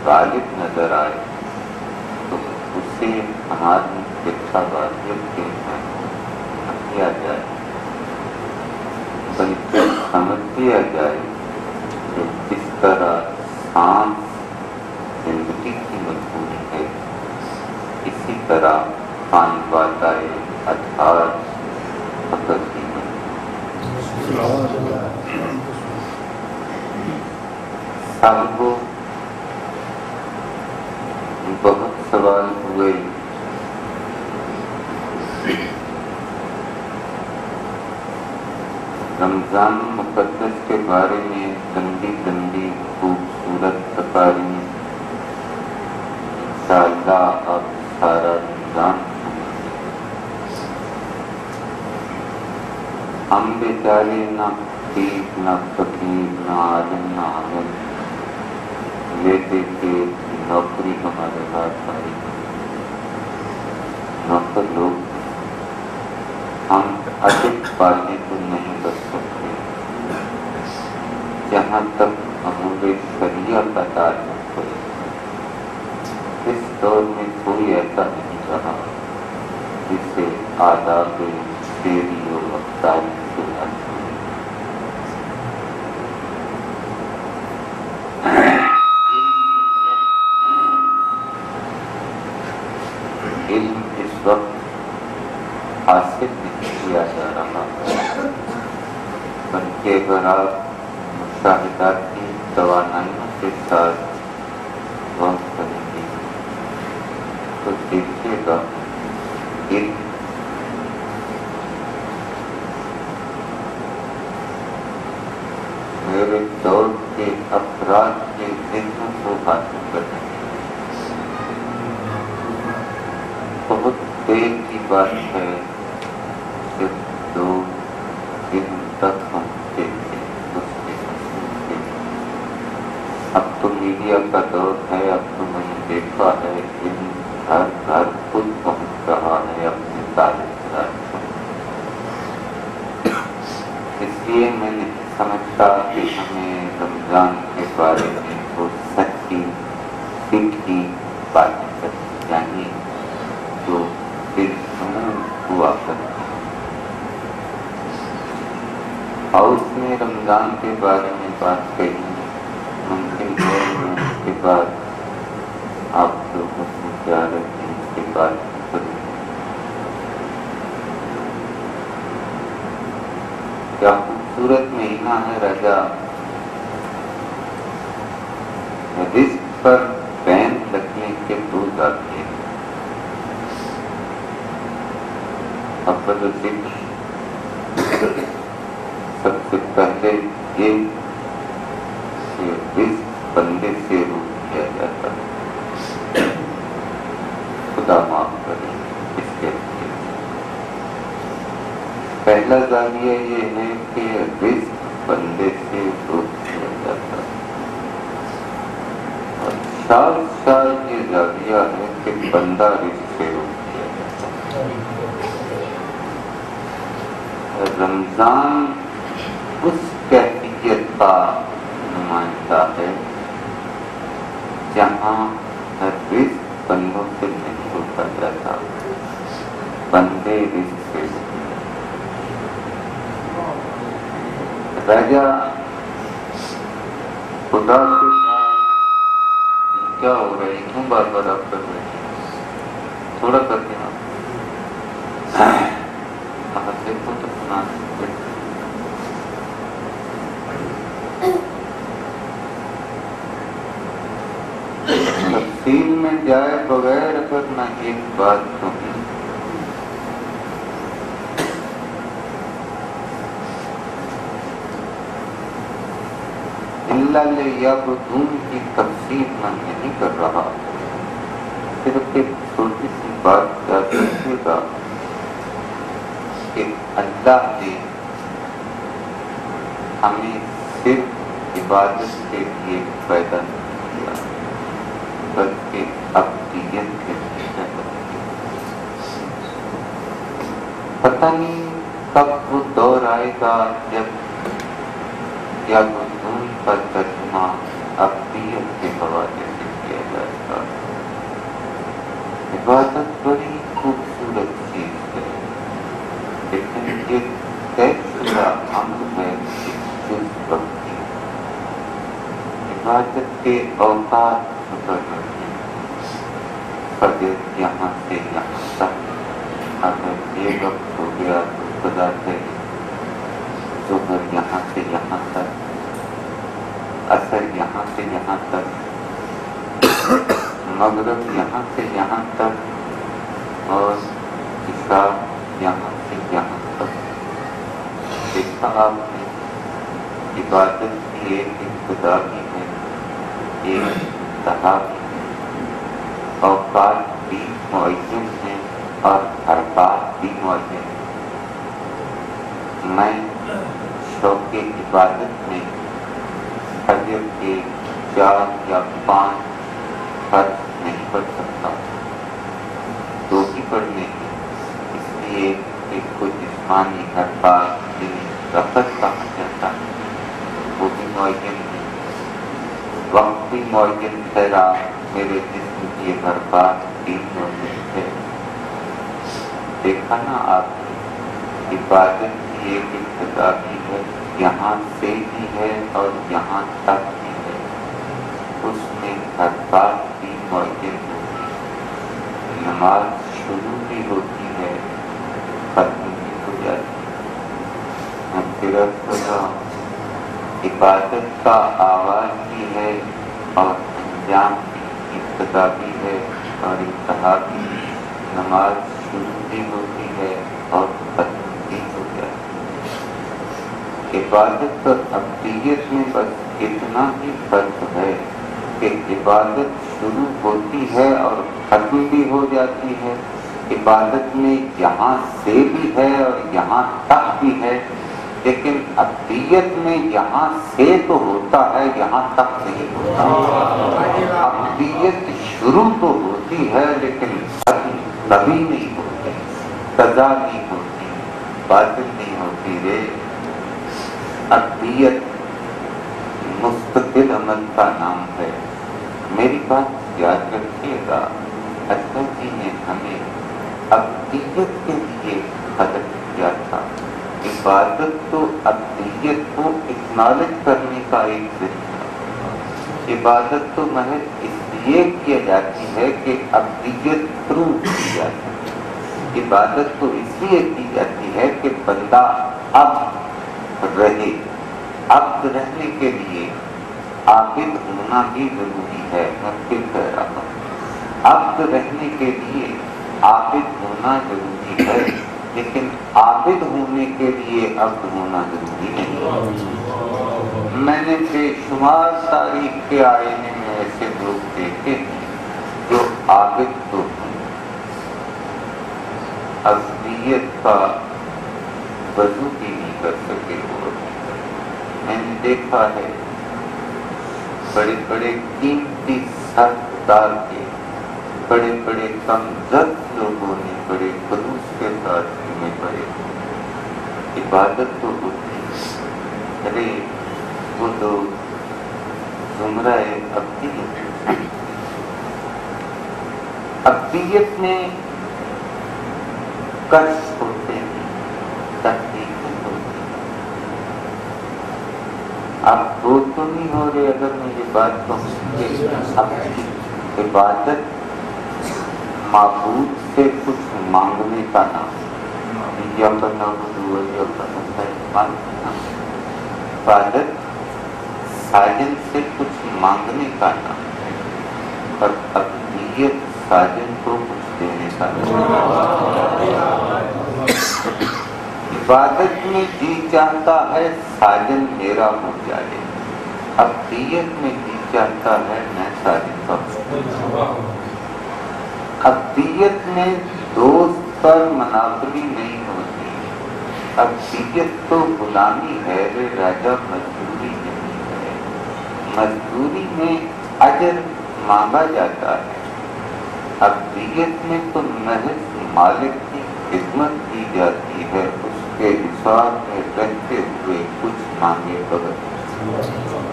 غالب نظر آئے تو اسے ہماری شکشا واجب کے نہ کیا جائے، بلکہ سمجھ دیا جائے کہ جس طرح سانس زندگی کی مجبوری ہے، اسی طرح پانی والا ادھار فقر کی صاحبوں بہت سوال ہوئے رمضان مقدس کے بارے میں، لمبی لمبی خوبصورت تقاریر، انشاءاللہ آپ سارا رمضان ہم بیچارے نہ خطیب نہ فقیر نہ عالم نہ عامل لیتے کہ نوکری ہمارے ہاتھ آئی، نوکر لوگ ہم ادب پانے کو نہیں کر سکتے۔ جہاں تک امور شریعہ کا تعلق ہے، اس دور میں کوئی ایسا نہیں رہا جسے آداب شعری و رفتاری سے علم اس وقت حاصل نہیں کیا جا رہا، بلکہ اگر آپ مشاہداتی توانائیوں کے ساتھ غور کریں گے تو دیکھیے گا علم میرے دور کے افراد کے ذہنوں کو حاصل کرنے بہت دیر کی بات ہے جب لوگ علم تک پہنچتے تھے، اب تو میڈیا کا دور ہے، اب تو میں نے دیکھا ہے علم گھر گھر خود پہنچ رہا ہے اپنے تعلق۔ اس لیے میں نہیں سمجھتا کہ ہمیں رمضان کے بارے میں وہ سچی فکری باتیں کرنی چاہیے جو بالعموم ہوا کرتی ہیں، اور اس میں رمضان کے بارے میں بات کہی ممکن ہے اس کے بعد آپ لوگوں سے کیا رہتے ہیں، اس کے بعد کیا خوبصورت مہینہ ہے رجا، رزق پر بین لگنے کے دو ذریعے، اول ذکر سب سے پہلے یہ کہ رزق بندے سے روک کیا جاتا ہے، خدا معاف کرے اس کے لیے پہلا زاویہ یہ ہے کہ رزق بندے سے روک کیا جاتا ہے، اور شاید یہ زاویہ ہے کہ بندہ رزق سے روک کیا جاتا ہے۔ رمضان اس کیفیت کا نمائندہ ہے جہاں رزق بندوں سے نہیں روکا جاتا، بندے رزق سے روکتے۔ راجا خدا سے کیا ہو رہا ہے، کیوں بار بار آپ کر رہے ہیں، تھوڑا کر کے آپ دیکھو تو سنا تفصیل میں جائے بغیر اگر میں ایک بات کہوں، اللہ لیعبدون کی تفسیر میں نہیں کر رہا، صرف ایک چھوٹی سی بات یاد رکھیے گا کہ اللہ نے ہمیں صرف عبادت کے لیے پیدا نہیں کیا بلکہ عبدیت کے لیے پیدا کیا۔ پتہ نہیں کب وہ دور آئے گا جب یا کا ترجمہ عبدیت کے حوالے سے کیا عبادت بڑی خوبصورت چیز ہے، لیکن یہ طے شدہ عمل ہے جس وقت عبادت کے اوقات مقرر ہیں۔ فجر یہاں سے یہاں تک، اگر یہ وقت ہو گیا تو خدا سے ظہر یہاں سے یہاں تک، عصر یہاں سے یہاں تک، مغرب یہاں سے یہاں تک، اور عشاء یہاں سے یہاں تک۔ دیکھا آپ نے عبادت کی ایک ابتدا بھی ہے، ایک انتہا بھی ہے، اوقات بھی معین ہیں اور حرکات بھی معین ہیں۔ میں شوق عبادت میں فجر کے 4 یا 5 فرض نہیں پڑھ سکتا، 2 ہی پڑھنے ہیں، اس لیے ایک کو جسمانی حرکات رفت کہا جاتا ہے، وہ بھی معین ہے، وقت بھی معین ٹھہرا، میرے جسم کی حرکات بھی معین ہے۔ دیکھا نا آپ نے عبادت کی ایک ابتدا بھی ہے، یہاں سے بھی ہے اور یہاں تک بھی ہے، اس میں حرکات بھی معین ہوتی ہے، نماز شروع بھی ہوتی ہے، ختم بھی ہو جاتی ہے۔ عبادت کا آغاز بھی ہے اور انجام بھی، ابتدا بھی ہے اور انتہا بھی، نماز شروع بھی ہوتی ہے اور ختم بھی ہو جاتی ہے۔ عبادت اور ابدیت میں بس اتنا ہی فرق ہے کہ عبادت شروع ہوتی ہے اور ختم بھی ہو جاتی ہے، عبادت میں یہاں سے بھی ہے اور یہاں تک بھی ہے، لیکن ابدیت میں یہاں سے تو ہوتا ہے، یہاں تک نہیں ہوتا۔ ابدیت شروع تو ہوتی ہے لیکن ختم کبھی نہیں ہوتی، سزا نہیں ہوتی، باطل نہیں ہوتی رے۔ ابدیت مستقل عمل کا نام ہے۔ میری بات یاد رکھیے گا، اللہ جی نے ہمیں ابدیت کے لیے خلق کیا تھا۔ عبادت تو ابدیت کو اکنالج کرنے کا ایک ذریعہ، عبادت تو محض اس لیے کیا جاتی ہے کہ ابدیت پروو کی جاتی ہے، عبادت تو اس لیے کی جاتی ہے کہ بندہ اب رہے، عبد رہنے کے لیے عابد ہونا بھی ضروری ہے۔ میں پھر کہہ رہا ہوں، عبد رہنے کے لیے عابد ہونا ضروری ہے، لیکن عابد ہونے کے لیے عبد ہونا ضروری نہیں۔ میں نے بے شمار تاریخ کے آئینے میں ایسے لوگ دیکھے ہیں جو عابد تو ہیں، ابدیت کا وضو بھی نہیں کر سکے وہ۔ میں نے دیکھا ہے بڑے بڑے قیمتی سر ڈال کے بڑے بڑے کمزد لوگوں نے بڑے خلوص کے ساتھ میں پڑے، عبادت تو ہوتی ہے۔ ارے وہ لوگ زمرہ ابدیت میں کشف ہوتے ہیں، تحقیقیں ہوتی ہیں۔ آپ دور تو نہیں ہو رہے اگر میں یہ بات کہوں کہ عبادت معبود سے کچھ مانگنے کا نام، عبادت ساجن سے کچھ مانگنے کا نام ہے، اور ابدیت ساجن کو کچھ دینے کا نام۔ عبادت میں جی چاہتا ہے ساجن میرا ہو جائے، ابدیت میں جی چاہتا ہے میں ساجن کا ہوں۔ ابدیت میں دوست پر مناظری نہیں ہوتی، ابدیت تو غلامی ہے، راجہ مزدوری نہیں ہے، مزدوری میں اجر مانگا جاتا ہے، ابدیت میں تو محض مالک کی خدمت کی جاتی ہے، اس کے حساب میں رہتے ہوئے کچھ مانگے بغیر۔